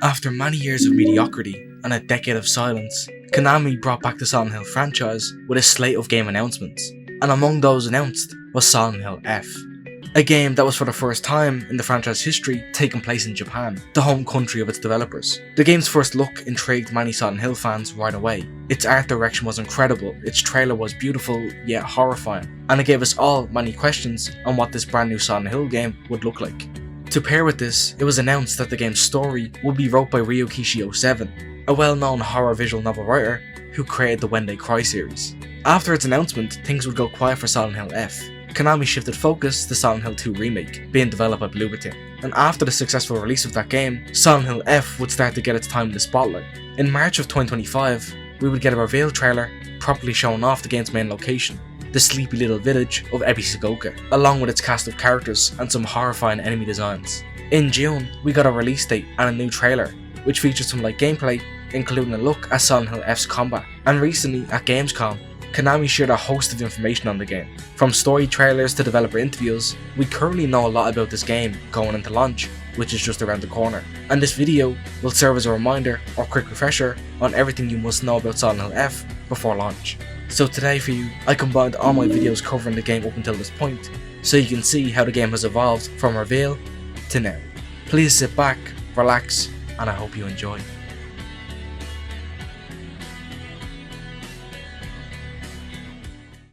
After many years of mediocrity and a decade of silence, Konami brought back the Silent Hill franchise with a slate of game announcements, and among those announced was Silent Hill F, a game that was for the first time in the franchise history taking place in Japan, the home country of its developers. The game's first look intrigued many Silent Hill fans right away. Its art direction was incredible, its trailer was beautiful yet horrifying, and it gave us all many questions on what this brand new Silent Hill game would look like. To pair with this, it was announced that the game's story would be wrote by Ryukishi 07, a well-known horror visual novel writer who created the When They Cry series. After its announcement, things would go quiet for Silent Hill F. Konami shifted focus to Silent Hill 2 Remake, being developed by Bloober Team, and after the successful release of that game, Silent Hill F would start to get its time in the spotlight. In March of 2025, we would get a reveal trailer properly showing off the game's main location, the sleepy little village of Ebisugoka, along with its cast of characters and some horrifying enemy designs. In June, we got a release date and a new trailer, which featured some light gameplay, including a look at Silent Hill F's combat. And recently, at Gamescom, Konami shared a host of information on the game. From story trailers to developer interviews, we currently know a lot about this game going into launch, which is just around the corner. And this video will serve as a reminder or quick refresher on everything you must know about Silent Hill F before launch. So today for you, I combined all my videos covering the game up until this point, so you can see how the game has evolved from reveal to now. Please sit back, relax, and I hope you enjoy.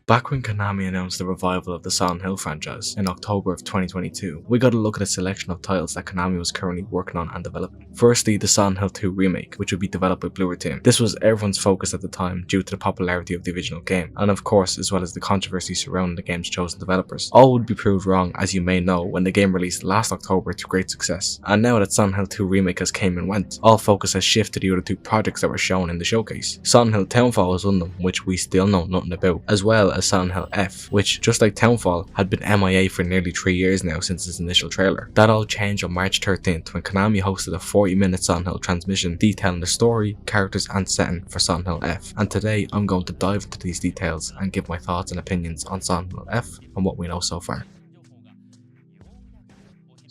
Back when Konami announced the revival of the Silent Hill franchise in October of 2022, we got a look at a selection of titles that Konami was currently working on and developing. Firstly, the Silent Hill 2 Remake, which would be developed by Bloober Team. This was everyone's focus at the time due to the popularity of the original game, and of course as well as the controversy surrounding the game's chosen developers. All would be proved wrong, as you may know, when the game released last October to great success. And now that Silent Hill 2 Remake has came and went, all focus has shifted to the other two projects that were shown in the showcase. Silent Hill Townfall was one of them, which we still know nothing about, as well as Silent Hill F, which, just like Townfall, had been MIA for nearly 3 years now since its initial trailer. That all changed on March 13th when Konami hosted a 40-minute Silent Hill transmission detailing the story, characters and setting for Silent Hill F, and today I'm going to dive into these details and give my thoughts and opinions on Silent Hill F and what we know so far.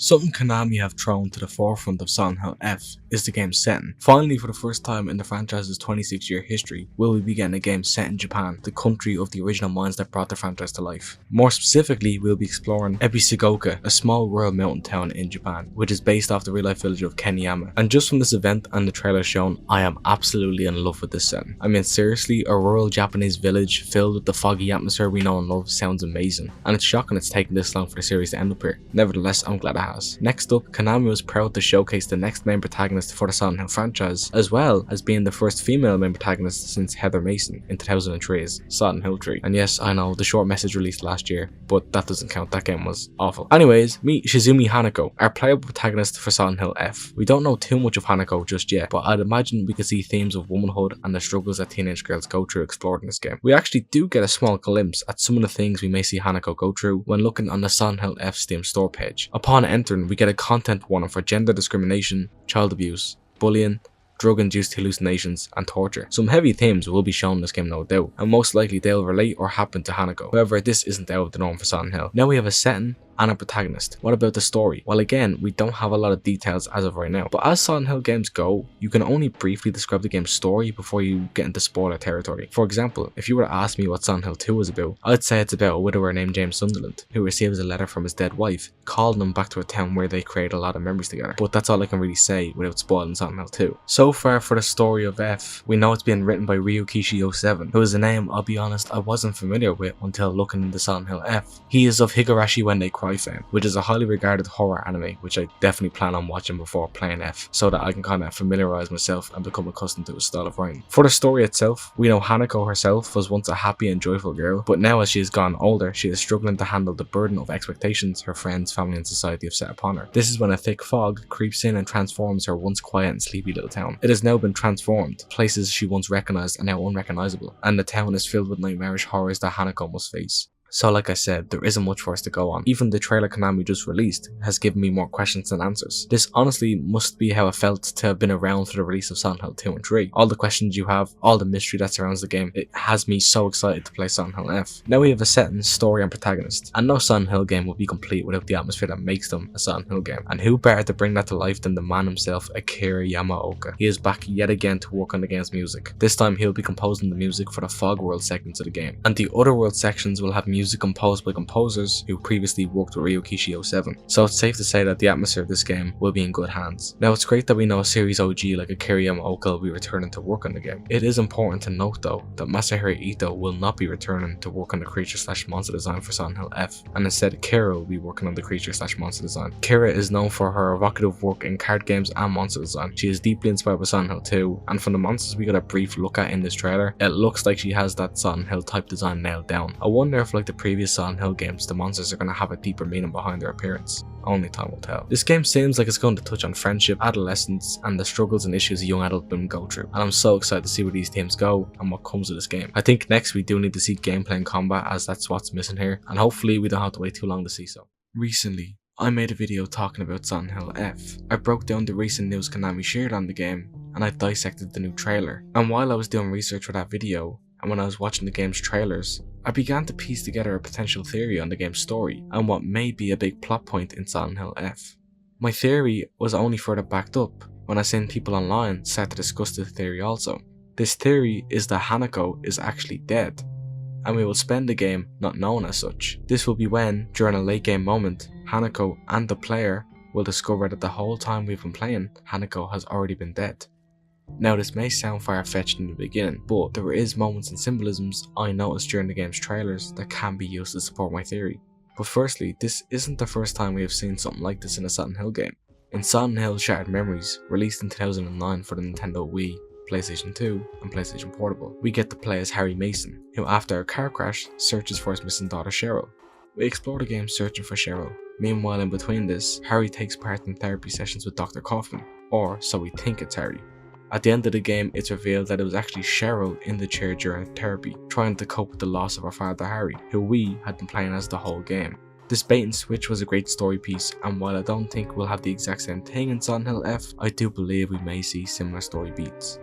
Something Konami have thrown to the forefront of Silent Hill F is the game's setting. Finally, for the first time in the franchise's 26-year history, will we be getting a game set in Japan, the country of the original minds that brought the franchise to life. More specifically, we'll be exploring Ebisugoka, a small rural mountain town in Japan, which is based off the real-life village of Keniyama. And just from this event and the trailer shown, I am absolutely in love with this setting. I mean, seriously, a rural Japanese village filled with the foggy atmosphere we know and love sounds amazing, and it's shocking it's taken this long for the series to end up here. Nevertheless, I'm glad it has. Next up, Konami was proud to showcase the next main protagonist for the Silent Hill franchise, as well as being the first female main protagonist since Heather Mason in 2003's Silent Hill 3. And yes, I know, the short message released last year, but that doesn't count, that game was awful. Anyways, meet Shizumi Hinako, our playable protagonist for Silent Hill F. We don't know too much of Hinako just yet, but I'd imagine we could see themes of womanhood and the struggles that teenage girls go through explored in this game. We actually do get a small glimpse at some of the things we may see Hinako go through when looking on the Silent Hill F Steam store page. Upon entering, we get a content warning for gender discrimination, child abuse, bullying, drug-induced hallucinations, and torture. Some heavy themes will be shown in this game, no doubt, and most likely they'll relate or happen to Hinako. However, this isn't out of the norm for Silent Hill. Now we have a setting and a protagonist. What about the story? Well, again, we don't have a lot of details as of right now, but as Silent Hill games go, you can only briefly describe the game's story before you get into spoiler territory. For example, if you were to ask me what Silent Hill 2 was about, I'd say it's about a widower named James Sunderland, who receives a letter from his dead wife, calling him back to a town where they create a lot of memories together. But that's all I can really say without spoiling Silent Hill 2. So far for the story of F, we know it's been written by Ryukishi 07, who is a name, I'll be honest, I wasn't familiar with until looking into Silent Hill F. He is of Higurashi When They Cry fame, which is a highly regarded horror anime which I definitely plan on watching before playing F, so that I can kind of familiarise myself and become accustomed to his style of writing. For the story itself, we know Hinako herself was once a happy and joyful girl, but now as she has gone older, she is struggling to handle the burden of expectations her friends, family and society have set upon her. This is when a thick fog creeps in and transforms her once quiet and sleepy little town. It has now been transformed. Places she once recognised are now unrecognisable, and the town is filled with nightmarish horrors that Hinako must face. So like I said, there isn't much for us to go on. Even the trailer Konami just released has given me more questions than answers. This honestly must be how it felt to have been around for the release of Silent Hill 2 and 3. All the questions you have, all the mystery that surrounds the game, it has me so excited to play Silent Hill F. Now we have a setting, story and protagonist, and no Silent Hill game will be complete without the atmosphere that makes them a Silent Hill game. And who better to bring that to life than the man himself, Akira Yamaoka. He is back yet again to work on the game's music. This time he'll be composing the music for the Fog World segments of the game, and the other world sections will have music composed by composers who previously worked with Ryokishi 07. So it's safe to say that the atmosphere of this game will be in good hands. Now it's great that we know a series OG like Akira Yamaoka will be returning to work on the game. It is important to note though that Masahiro Ito will not be returning to work on the creature/monster design for Silent Hill F, and instead Kira will be working on the creature/monster design. Kira is known for her evocative work in card games and monster design. She is deeply inspired by Silent Hill 2, and from the monsters we got a brief look at in this trailer, it looks like she has that Silent Hill type design nailed down. I wonder if like the previous Silent Hill games, the monsters are going to have a deeper meaning behind their appearance. Only time will tell. This game seems like it's going to touch on friendship, adolescence, and the struggles and issues young adult women go through, and I'm so excited to see where these themes go and what comes of this game. I think next we do need to see gameplay and combat, as that's what's missing here, and hopefully we don't have to wait too long to see so. Recently, I made a video talking about Silent Hill F. I broke down the recent news Konami shared on the game, and I dissected the new trailer. And while I was doing research for that video, and when I was watching the game's trailers, I began to piece together a potential theory on the game's story and what may be a big plot point in Silent Hill F. My theory was only further backed up when I seen people online start to discuss the theory also. This theory is that Hinako is actually dead, and we will spend the game not knowing as such. This will be when, during a late game moment, Hinako and the player will discover that the whole time we've been playing, Hinako has already been dead. Now this may sound far-fetched in the beginning, but there is moments and symbolisms I noticed during the game's trailers that can be used to support my theory. But firstly, this isn't the first time we have seen something like this in a Silent Hill game. In Silent Hill Shattered Memories, released in 2009 for the Nintendo Wii, PlayStation 2 and PlayStation Portable, we get to play as Harry Mason, who after a car crash searches for his missing daughter Cheryl. We explore the game searching for Cheryl. Meanwhile, in between this, Harry takes part in therapy sessions with Dr. Kaufman, or so we think it's Harry. At the end of the game, it's revealed that it was actually Cheryl in the chair during therapy, trying to cope with the loss of her father Harry, who we had been playing as the whole game. This bait and switch was a great story piece, and while I don't think we'll have the exact same thing in Silent Hill F, I do believe we may see similar story beats.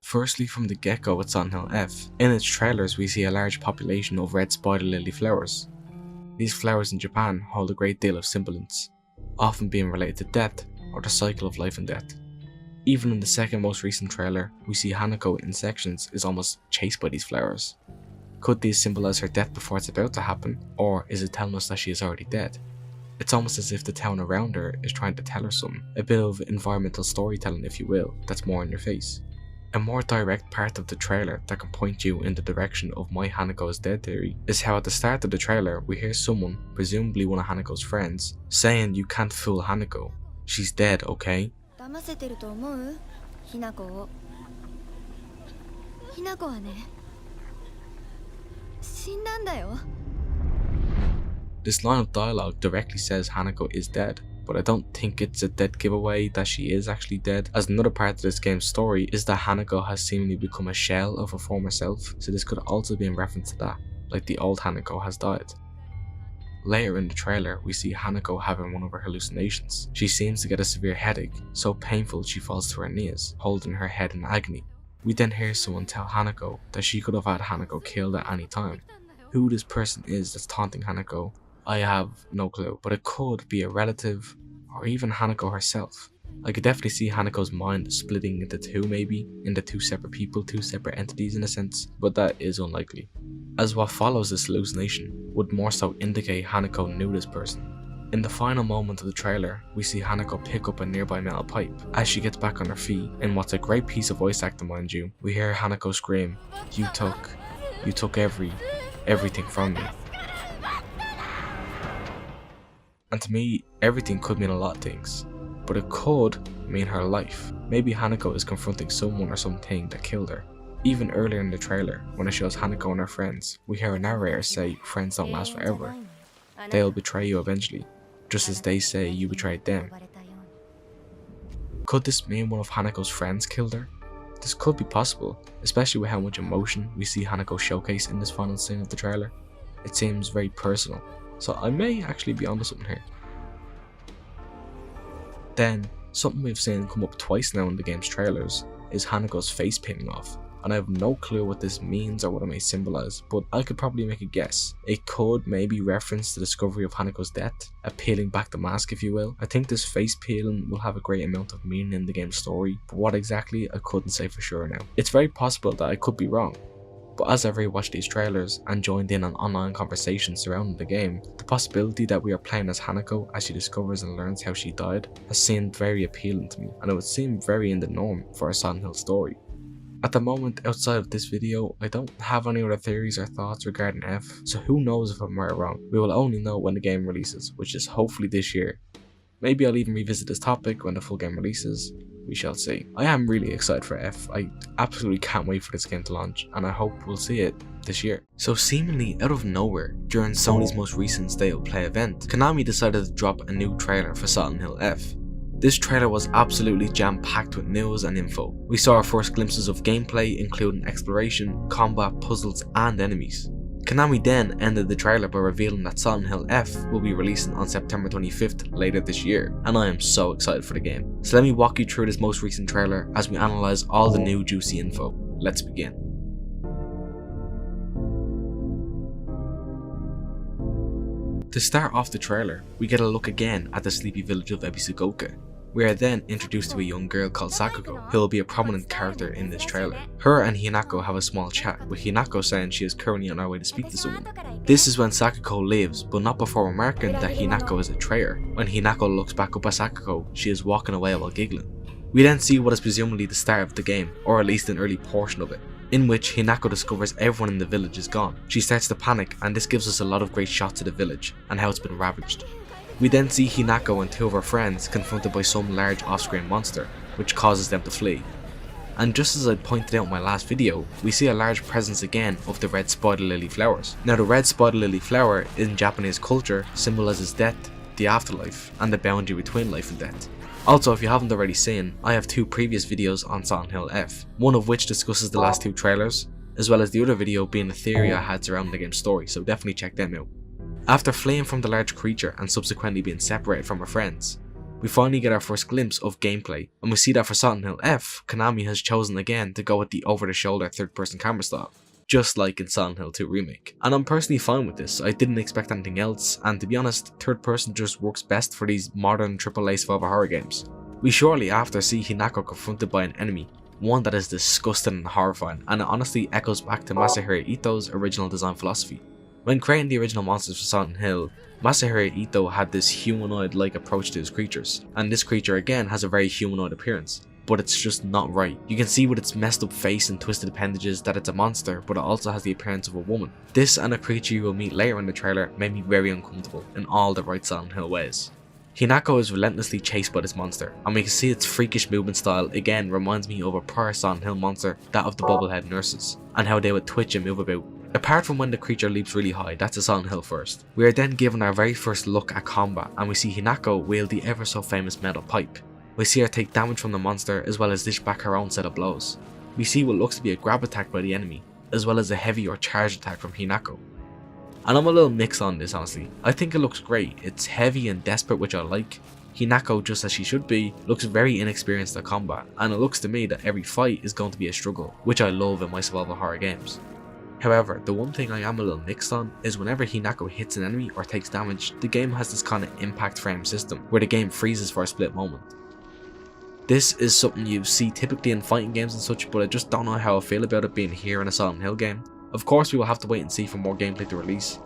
Firstly, from the get-go with Silent Hill F, in its trailers we see a large population of red spider lily flowers. These flowers in Japan hold a great deal of semblance, often being related to death or the cycle of life and death. Even in the second most recent trailer, we see Hinako in sections is almost chased by these flowers. Could these symbolize her death before it's about to happen, or is it telling us that she is already dead? It's almost as if the town around her is trying to tell her something, a bit of environmental storytelling if you will, that's more in your face. A more direct part of the trailer that can point you in the direction of my Hinako is dead theory is how at the start of the trailer we hear someone, presumably one of Hanako's friends, saying you can't fool Hinako. She's dead, okay? This line of dialogue directly says Hinako is dead, but I don't think it's a dead giveaway that she is actually dead, as another part of this game's story is that Hinako has seemingly become a shell of her former self, so this could also be in reference to that, like the old Hinako has died. Later in the trailer, we see Hinako having one of her hallucinations. She seems to get a severe headache, so painful she falls to her knees, holding her head in agony. We then hear someone tell Hinako that she could have had Hinako killed at any time. Who this person is that's taunting Hinako, I have no clue, but it could be a relative or even Hinako herself. I could definitely see Hanako's mind splitting into two, maybe, into two separate people, two separate entities in a sense, but that is unlikely, as what follows this hallucination would more so indicate Hinako knew this person. In the final moment of the trailer, we see Hinako pick up a nearby metal pipe. As she gets back on her feet, in what's a great piece of voice acting mind you, we hear Hinako scream, you took everything from me. And to me, everything could mean a lot of things, but it could mean her life. Maybe Hinako is confronting someone or something that killed her. Even earlier in the trailer, when it shows Hinako and her friends, we hear a narrator say friends don't last forever. They'll betray you eventually, just as they say you betrayed them. Could this mean one of Hanako's friends killed her? This could be possible, especially with how much emotion we see Hinako showcase in this final scene of the trailer. It seems very personal, so I may actually be onto something here. Then, something we've seen come up twice now in the game's trailers is Hanako's face peeling off, and I have no clue what this means or what it may symbolize, but I could probably make a guess. It could maybe reference the discovery of Hanako's death, a peeling back the mask if you will. I think this face peeling will have a great amount of meaning in the game's story, but what exactly I couldn't say for sure now. It's very possible that I could be wrong, but as I've rewatched these trailers and joined in on online conversations surrounding the game, the possibility that we are playing as Hinako as she discovers and learns how she died has seemed very appealing to me, and it would seem very in the norm for a Silent Hill story. At the moment, outside of this video, I don't have any other theories or thoughts regarding F, so who knows if I'm right or wrong. We will only know when the game releases, which is hopefully this year. Maybe I'll even revisit this topic when the full game releases. We shall see. I am really excited for F. I absolutely can't wait for this game to launch, and I hope we'll see it this year. So seemingly out of nowhere, during Sony's most recent State of Play event, Konami decided to drop a new trailer for Silent Hill F. This trailer was absolutely jam-packed with news and info. We saw our first glimpses of gameplay, including exploration, combat, puzzles, and enemies. Konami then ended the trailer by revealing that Silent Hill F will be releasing on September 25th later this year, and I am so excited for the game. So let me walk you through this most recent trailer as we analyse all the new juicy info. Let's begin. To start off the trailer, we get a look again at the sleepy village of Ebisugoka. We are then introduced to a young girl called Sakuko, who will be a prominent character in this trailer. Her and Hinako have a small chat, with Hinako saying she is currently on her way to speak to someone. This is when Sakuko leaves, but not before remarking that Hinako is a traitor. When Hinako looks back up at Sakuko, she is walking away while giggling. We then see what is presumably the start of the game, or at least an early portion of it, in which Hinako discovers everyone in the village is gone. She starts to panic, and this gives us a lot of great shots of the village and how it's been ravaged. We then see Hinako and two of her friends confronted by some large off-screen monster, which causes them to flee. And just as I pointed out in my last video, we see a large presence again of the red spider lily flowers. Now the red spider lily flower in Japanese culture symbolizes death, the afterlife, and the boundary between life and death. Also, if you haven't already seen, I have two previous videos on Silent Hill F, one of which discusses the last two trailers, as well as the other video being a theory I had surrounding the game's story, so definitely check them out. After fleeing from the large creature and subsequently being separated from her friends, we finally get our first glimpse of gameplay, and we see that for Silent Hill F, Konami has chosen again to go with the over-the-shoulder third-person camera style, just like in Silent Hill 2 Remake. And I'm personally fine with this. I didn't expect anything else, and to be honest, third-person just works best for these modern AAA survival horror games. We shortly after see Hinako confronted by an enemy, one that is disgusting and horrifying, and it honestly echoes back to Masahiro Ito's original design philosophy. When creating the original monsters for Silent Hill, Masahiro Ito had this humanoid-like approach to his creatures, and this creature again has a very humanoid appearance, but it's just not right. You can see with its messed up face and twisted appendages that it's a monster, but it also has the appearance of a woman. This and a creature you will meet later in the trailer made me very uncomfortable in all the right Silent Hill ways. Hinako is relentlessly chased by this monster, and we can see its freakish movement style again reminds me of a prior Silent Hill monster, that of the Bubblehead nurses, and how they would twitch and move about. Apart from when the creature leaps really high, that's a Silent Hill first. We are then given our very first look at combat, and we see Hinako wield the ever so famous metal pipe. We see her take damage from the monster as well as dish back her own set of blows. We see what looks to be a grab attack by the enemy, as well as a heavy or charged attack from Hinako. And I'm a little mixed on this honestly. I think it looks great, it's heavy and desperate, which I like. Hinako, just as she should be, looks very inexperienced at combat, and it looks to me that every fight is going to be a struggle, which I love in my survival horror games. However, the one thing I am a little mixed on is whenever Hinako hits an enemy or takes damage, the game has this kind of impact frame system, where the game freezes for a split moment. This is something you see typically in fighting games and such, but I just don't know how I feel about it being here in a Silent Hill game. Of course, we will have to wait and see for more gameplay to release.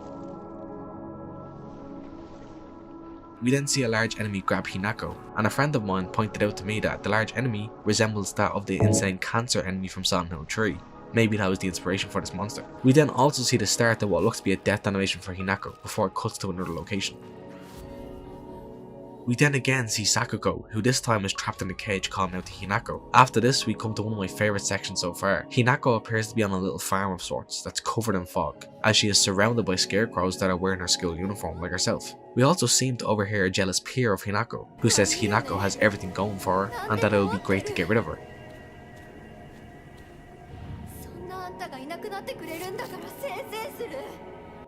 We then see a large enemy grab Hinako, and a friend of mine pointed out to me that the large enemy resembles that of the insane cancer enemy from Silent Hill 3. Maybe that was the inspiration for this monster. We then also see the start of what looks to be a death animation for Hinako before it cuts to another location. We then again see Sakuko, who this time is trapped in a cage calling out to Hinako. After this, we come to one of my favourite sections so far. Hinako appears to be on a little farm of sorts that's covered in fog, as she is surrounded by scarecrows that are wearing her school uniform like herself. We also seem to overhear a jealous peer of Hinako, who says Hinako has everything going for her and that it would be great to get rid of her.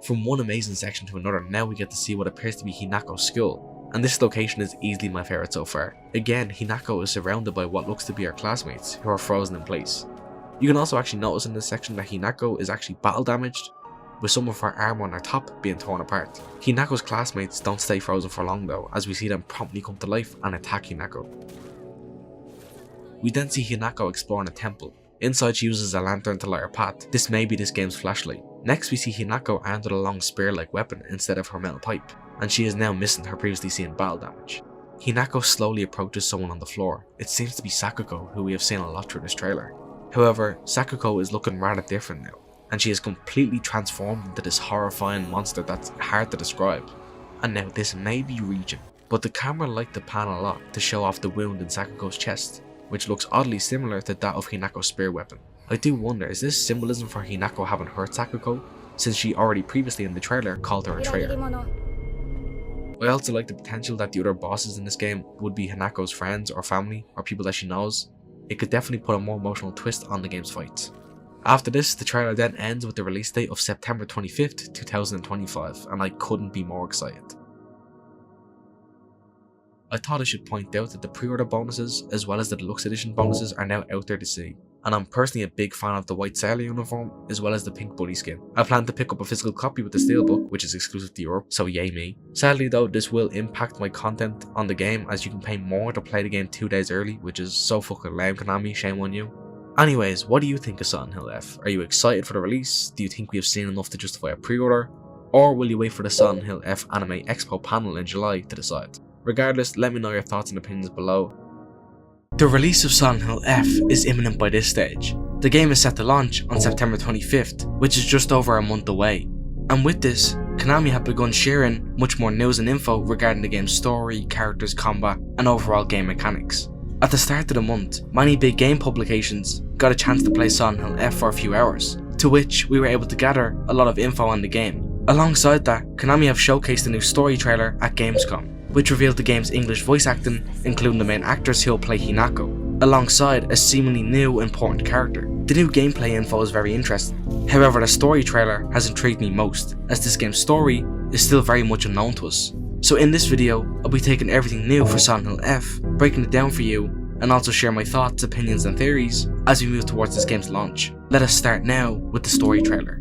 From one amazing section to another, now we get to see what appears to be Hinako's school, and this location is easily my favourite so far. Again, Hinako is surrounded by what looks to be her classmates, who are frozen in place. You can also actually notice in this section that Hinako is actually battle damaged, with some of her armour on her top being torn apart. Hinako's classmates don't stay frozen for long though, as we see them promptly come to life and attack Hinako. We then see Hinako exploring a temple. Inside she uses a lantern to light her path. This may be this game's flashlight. Next we see Hinako armed with a long spear-like weapon instead of her metal pipe, and she is now missing her previously seen battle damage. Hinako slowly approaches someone on the floor. It seems to be Sakuko, who we have seen a lot through this trailer. However, Sakuko is looking rather different now, and she is completely transformed into this horrifying monster that's hard to describe. And now this may be reaching, but the camera liked to pan a lot to show off the wound in Sakuko's chest, which looks oddly similar to that of Hinako's spear weapon. I do wonder, is this symbolism for Hinako having hurt Sakuko, since she already previously in the trailer called her a traitor? I also like the potential that the other bosses in this game would be Hinako's friends or family or people that she knows. It could definitely put a more emotional twist on the game's fights. After this, the trailer then ends with the release date of September 25th, 2025, and I couldn't be more excited. I thought I should point out that the pre-order bonuses as well as the deluxe edition bonuses are now out there to see, and I'm personally a big fan of the white sailor uniform as well as the pink buddy skin. I plan to pick up a physical copy with the steelbook, which is exclusive to Europe, so yay me. Sadly though, this will impact my content on the game, as you can pay more to play the game 2 days early, which is so fucking lame, Konami, shame on you. Anyways, what do you think of Silent Hill F? Are you excited for the release? Do you think we have seen enough to justify a pre-order? Or will you wait for the Silent Hill F Anime Expo panel in July to decide? Regardless, let me know your thoughts and opinions below. The release of Silent Hill F is imminent by this stage. The game is set to launch on September 25th, which is just over a month away. And with this, Konami have begun sharing much more news and info regarding the game's story, characters, combat, and overall game mechanics. At the start of the month, many big game publications got a chance to play Silent Hill F for a few hours, to which we were able to gather a lot of info on the game. Alongside that, Konami have showcased a new story trailer at Gamescom, which revealed the game's English voice acting, including the main actress who will play Hinako, alongside a seemingly new important character. The new gameplay info is very interesting. However, the story trailer has intrigued me most, as this game's story is still very much unknown to us. So in this video, I'll be taking everything new for Silent Hill F, breaking it down for you, and also share my thoughts, opinions and theories as we move towards this game's launch. Let us start now with the story trailer.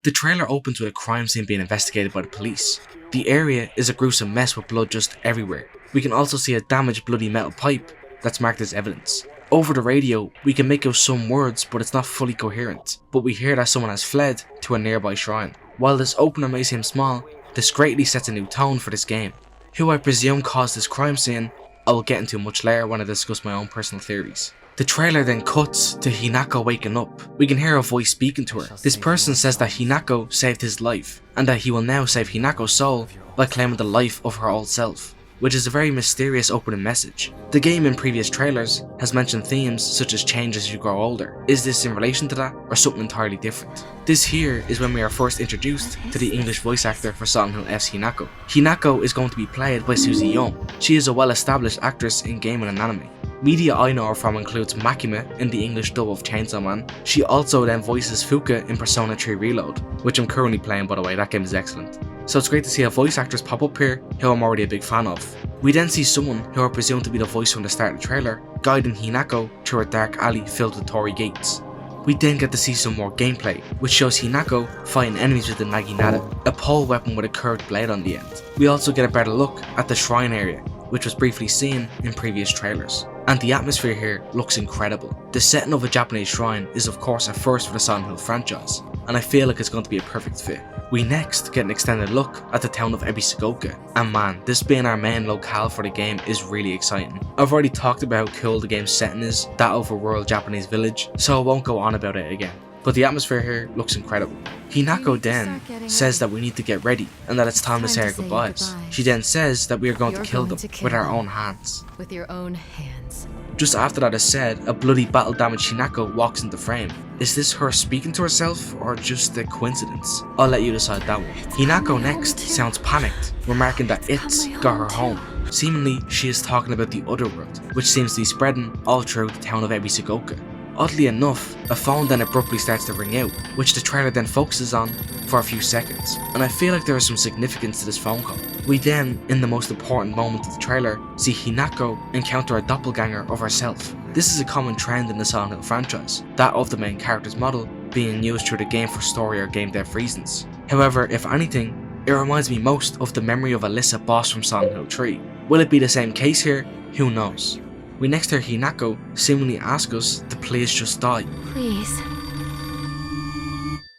The trailer opens with a crime scene being investigated by the police. The area is a gruesome mess with blood just everywhere. We can also see a damaged bloody metal pipe that's marked as evidence. Over the radio, we can make out some words, but it's not fully coherent, but we hear that someone has fled to a nearby shrine. While this opener may seem small, this greatly sets a new tone for this game. Who I presume caused this crime scene, I will get into much later when I discuss my own personal theories. The trailer then cuts to Hinako waking up. We can hear a voice speaking to her. This person says that Hinako saved his life, and that he will now save Hinako's soul by claiming the life of her old self, which is a very mysterious opening message. The game in previous trailers has mentioned themes such as change as you grow older. Is this in relation to that, or something entirely different? This here is when we are first introduced to the English voice actor for Silent Hill F's Hinako. Hinako is going to be played by Suzy Young. She is a well-established actress in gaming and anime. Media I know her from includes Makima in the English dub of Chainsaw Man. She also then voices Fuka in Persona 3 Reload, which I'm currently playing, by the way. That game is excellent. So it's great to see a voice actress pop up here who I'm already a big fan of. We then see someone who are presumed to be the voice from the start of the trailer, guiding Hinako through a dark alley filled with torii gates. We then get to see some more gameplay, which shows Hinako fighting enemies with the Naginata, a pole weapon with a curved blade on the end. We also get a better look at the shrine area, which was briefly seen in previous trailers. And the atmosphere here looks incredible. The setting of a Japanese shrine is of course a first for the Silent Hill franchise, and I feel like it's going to be a perfect fit. We next get an extended look at the town of Ebisugoka, and man, this being our main locale for the game is really exciting. I've already talked about how cool the game's setting is, that overworld Japanese village, so I won't go on about it again. But the atmosphere here looks incredible. Hinako then says that we need to get ready and that it's time to say our goodbyes. She then says that we are going to kill them with our own hands. With your own hands. Just after that is said, a bloody battle damaged Hinako walks into frame. Is this her speaking to herself or just a coincidence? I'll let you decide that one. Hinako next sounds panicked, remarking that it's got her home. Seemingly, she is talking about the other world, which seems to be spreading all through the town of Ebisugoka. Oddly enough, a phone then abruptly starts to ring out, which the trailer then focuses on for a few seconds, and I feel like there is some significance to this phone call. We then, in the most important moment of the trailer, see Hinako encounter a doppelganger of herself. This is a common trend in the Silent Hill franchise, that of the main character's model being used through the game for story or game dev reasons. However, if anything, it reminds me most of the memory of Alyssa boss from Silent Hill 3. Will it be the same case here? Who knows. We next hear Hinako seemingly ask us to please just die. Please.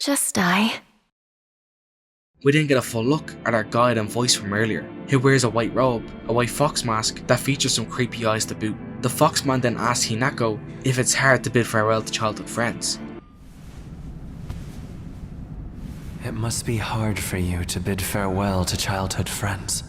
Just die. We then get a full look at our guide and voice from earlier, who wears a white robe, a white fox mask that features some creepy eyes to boot. The foxman then asks Hinako if it's hard to bid farewell to childhood friends. It must be hard for you to bid farewell to childhood friends.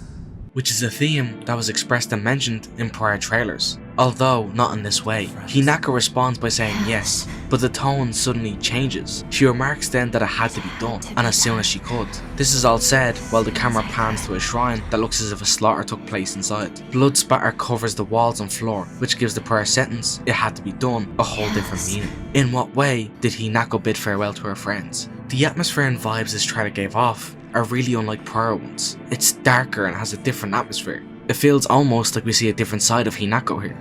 Which is a theme that was expressed and mentioned in prior trailers, although not in this way. Hinako responds by saying yes, but the tone suddenly changes. She remarks then that it had to be done, and as soon as she could. This is all said while the camera pans to a shrine that looks as if a slaughter took place inside. Blood spatter covers the walls and floor, which gives the prior sentence, "it had to be done," a whole different meaning. In what way did Hinako bid farewell to her friends? The atmosphere and vibes this trailer gave off are really unlike prior ones. It's darker and has a different atmosphere. It feels almost like we see a different side of Hinako here.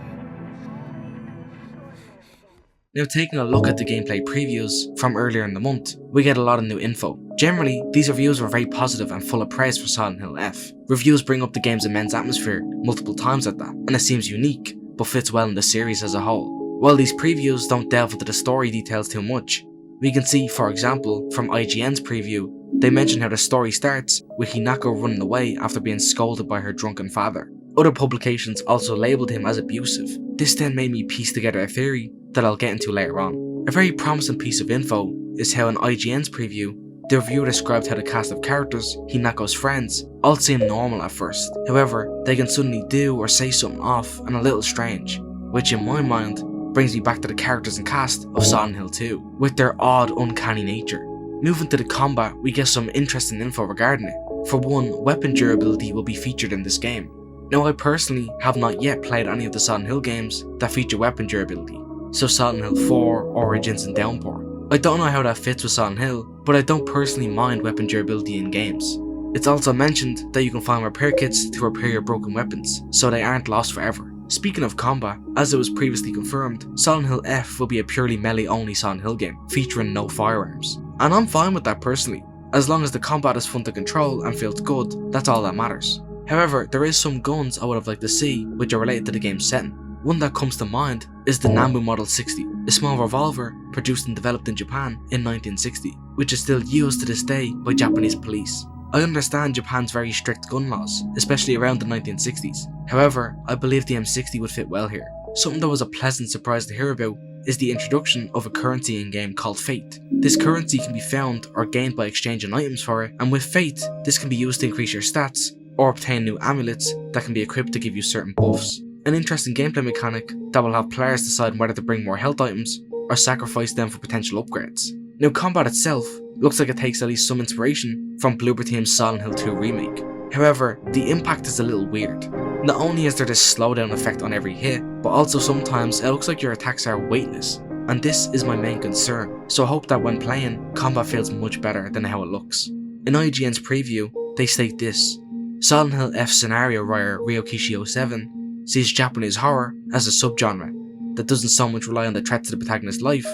Now, taking a look at the gameplay previews from earlier in the month, we get a lot of new info. Generally, these reviews were very positive and full of praise for Silent Hill F. Reviews bring up the game's immense atmosphere multiple times at that, and it seems unique, but fits well in the series as a whole. While these previews don't delve into the story details too much, we can see, for example, from IGN's preview, they mention how the story starts with Hinako running away after being scolded by her drunken father. Other publications also labelled him as abusive. This then made me piece together a theory that I'll get into later on. A very promising piece of info is how in IGN's preview, the reviewer described how the cast of characters, Hinako's friends, all seem normal at first. However, they can suddenly do or say something off and a little strange, which in my mind brings me back to the characters and cast of Silent Hill 2, with their odd, uncanny nature. Moving to the combat, we get some interesting info regarding it. For one, weapon durability will be featured in this game. Now, I personally have not yet played any of the Silent Hill games that feature weapon durability, so Silent Hill 4, Origins and Downpour. I don't know how that fits with Silent Hill, but I don't personally mind weapon durability in games. It's also mentioned that you can find repair kits to repair your broken weapons, so they aren't lost forever. Speaking of combat, as it was previously confirmed, Silent Hill F will be a purely melee-only Silent Hill game, featuring no firearms. And I'm fine with that personally. As long as the combat is fun to control and feels good, that's all that matters. However, there is some guns I would have liked to see which are related to the game's setting. One that comes to mind is the Nambu Model 60, a small revolver produced and developed in Japan in 1960, which is still used to this day by Japanese police. I understand Japan's very strict gun laws, especially around the 1960s. However, I believe the M60 would fit well here. Something that was a pleasant surprise to hear about is the introduction of a currency in-game called Fate. This currency can be found or gained by exchanging items for it, and with Fate, this can be used to increase your stats or obtain new amulets that can be equipped to give you certain buffs. An interesting gameplay mechanic that will have players decide whether to bring more health items or sacrifice them for potential upgrades. Now, combat itself looks like it takes at least some inspiration from Bloober Team's Silent Hill 2 remake. However, the impact is a little weird. Not only is there this slowdown effect on every hit, but also sometimes it looks like your attacks are weightless, and this is my main concern, so I hope that when playing, combat feels much better than how it looks. In IGN's preview, they state this: Silent Hill F scenario writer Ryokishi07 sees Japanese horror as a subgenre that doesn't so much rely on the threat to the protagonist's life,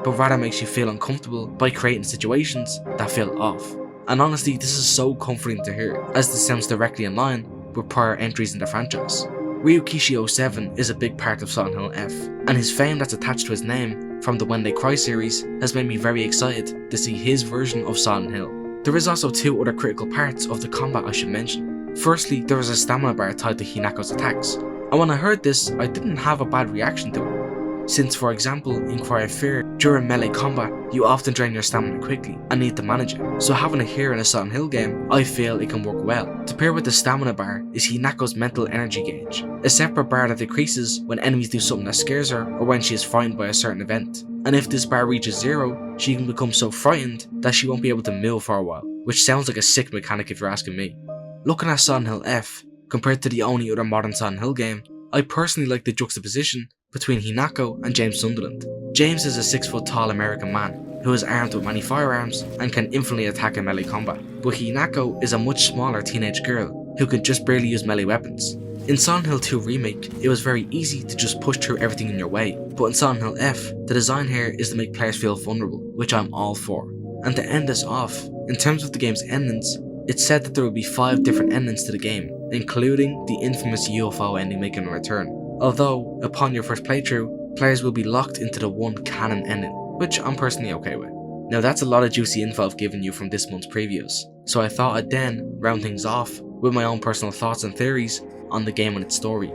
but rather makes you feel uncomfortable by creating situations that feel off. And honestly, this is so comforting to hear, as this sounds directly in line with prior entries in the franchise. Ryokishi07 is a big part of Silent Hill F, and his fame that's attached to his name from the When They Cry series has made me very excited to see his version of Silent Hill. There is also two other critical parts of the combat I should mention. Firstly, there is a stamina bar tied to Hinako's attacks, and when I heard this, I didn't have a bad reaction to it. Since, for example, in Cry of Fear, during melee combat, you often drain your stamina quickly and need to manage it, so having it here in a Silent Hill game, I feel it can work well. To pair with the stamina bar is Hinako's mental energy gauge, a separate bar that decreases when enemies do something that scares her or when she is frightened by a certain event. And if this bar reaches 0, she can become so frightened that she won't be able to move for a while, which sounds like a sick mechanic if you're asking me. Looking at Silent Hill F, compared to the only other modern Silent Hill game, I personally like the juxtaposition between Hinako and James Sunderland. James is a 6-foot tall American man who is armed with many firearms and can infinitely attack in melee combat, but Hinako is a much smaller teenage girl who can just barely use melee weapons. In Silent Hill 2 Remake, it was very easy to just push through everything in your way, but in Silent Hill F, the design here is to make players feel vulnerable, which I'm all for. And to end this off, in terms of the game's endings, it's said that there will be 5 different endings to the game, including the infamous UFO ending making a return. Although, upon your first playthrough, players will be locked into the one canon ending, which I'm personally okay with. Now that's a lot of juicy info I've given you from this month's previews, so I thought I'd then round things off with my own personal thoughts and theories on the game and its story.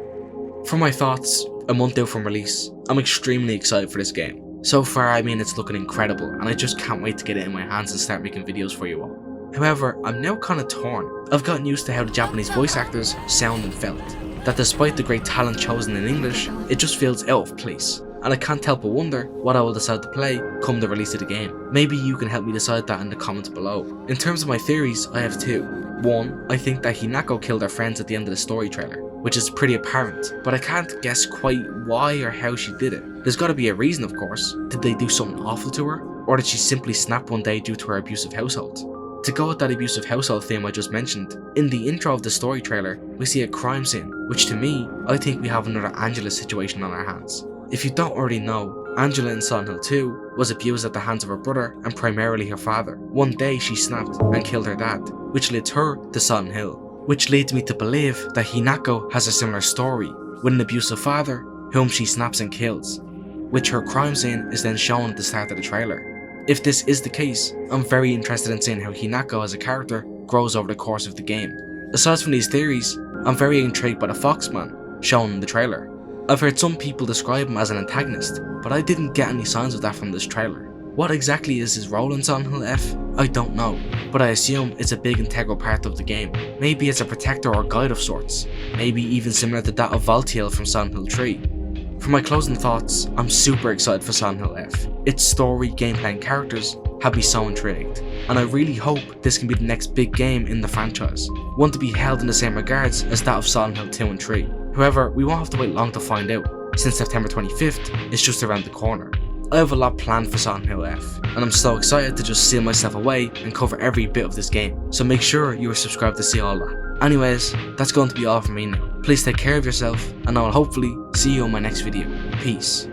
For my thoughts, a month out from release, I'm extremely excited for this game. So far, I mean, it's looking incredible, and I just can't wait to get it in my hands and start making videos for you all. However, I'm now kinda torn. I've gotten used to how the Japanese voice actors sound and felt, that despite the great talent chosen in English, it just feels out of place. And I can't help but wonder what I will decide to play come the release of the game. Maybe you can help me decide that in the comments below. In terms of my theories, I have 2. 1, I think that Hinako killed her friends at the end of the story trailer, which is pretty apparent, but I can't guess quite why or how she did it. There's gotta be a reason, of course. Did they do something awful to her? Or did she simply snap one day due to her abusive household? To go with that abusive household theme I just mentioned, in the intro of the story trailer, we see a crime scene, which to me, I think we have another Angela situation on our hands. If you don't already know, Angela in Silent Hill 2 was abused at the hands of her brother and primarily her father. One day she snapped and killed her dad, which led her to Silent Hill, which leads me to believe that Hinako has a similar story with an abusive father whom she snaps and kills, which her crime scene is then shown at the start of the trailer. If this is the case, I'm very interested in seeing how Hinako as a character grows over the course of the game. Aside from these theories, I'm very intrigued by the Foxman shown in the trailer. I've heard some people describe him as an antagonist, but I didn't get any signs of that from this trailer. What exactly is his role in Silent Hill F? I don't know, but I assume it's a big integral part of the game. Maybe it's a protector or guide of sorts, maybe even similar to that of Valtiel from Silent Hill 3. For my closing thoughts, I'm super excited for Silent Hill F. Its story, gameplay and characters have me so intrigued, and I really hope this can be the next big game in the franchise, one to be held in the same regards as that of Silent Hill 2 and 3. However, we won't have to wait long to find out, since September 25th is just around the corner. I have a lot planned for Silent Hill F, and I'm so excited to just seal myself away and cover every bit of this game, so make sure you are subscribed to see all that. Anyways, that's going to be all from me now. Please take care of yourself, and I will hopefully see you in my next video. Peace.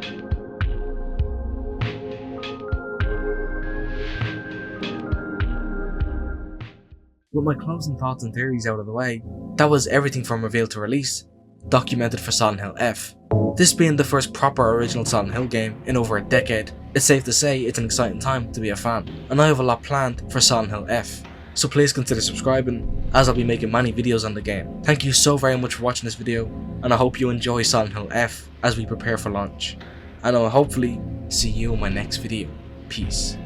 With my closing thoughts and theories out of the way, that was everything from reveal to release, documented for Silent Hill F. This being the first proper original Silent Hill game in over a decade, it's safe to say it's an exciting time to be a fan, and I have a lot planned for Silent Hill F. So please consider subscribing, as I'll be making many videos on the game. Thank you so very much for watching this video, and I hope you enjoy Silent Hill F as we prepare for launch. And I will hopefully see you in my next video. Peace.